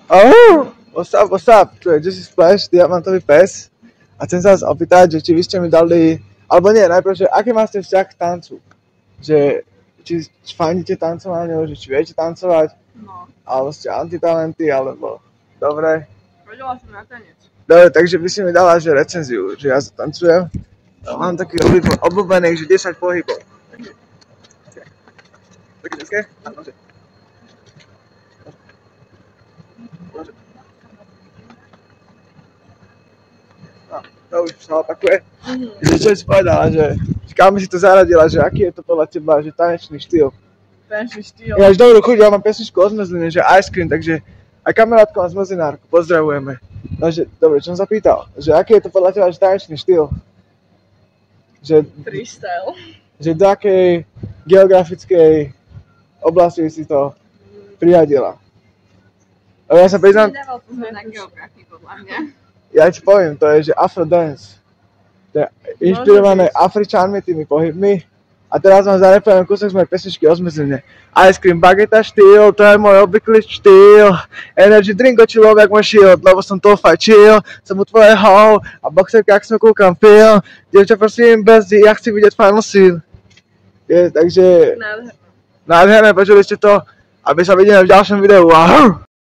What's up? Kde si Splash, diamantový pes. A chcem sa vás opýtať, že či vy ste mi dali, alebo nie, najprv, že aký máte vzťah k tancu? Že či fandíte tancovaniu, že či viete tancovať? No. Alebo ste antitalenty, alebo... Dobre. Chodila som na tanec. Dobre, takže by si mi dala, že recenziu, že ja tancujem. Mám taký obľúbených, že 10 pohybov. Také dneské? Áno, že. To už sa opakuje. Čo si povedala, že kam si to zaradila, že aký je to podľa teba, že tanečný štýl? Tanečný štýl? Ináč dobrú chuť, ja mám pesničku o zmrzline, že Ice Cream, takže aj kamarátku mám zmrzlinárku, pozdravujeme. Takže, dobre, čo som sa pýtal, že aký je to podľa teba, že tanečný štýl? Že, freestyle. Že do akej geografickej oblasti si to priradila? Ja sa priznám... Nedával pozor na geografii, podľa mňa. Ja ti poviem, to je, že Afrodance. To je inšpirované Afričanmi, tými pohybmi. A teraz vám zarepujem kúsok z mojej pesničky o zmrzline. Ice Cream Bageta štýl, to je môj obvyklý štýl. Energy drink očilov jak môj shield, lebo som to fajčil. Som u tvoje hou a boxerka, ak som kúkam film. Dievča prosím, bez ja chci vidieť Final Scene. Takže... Nádherné, počuli ste to? Aby sa vidíme v ďalšom videu. Ahoj!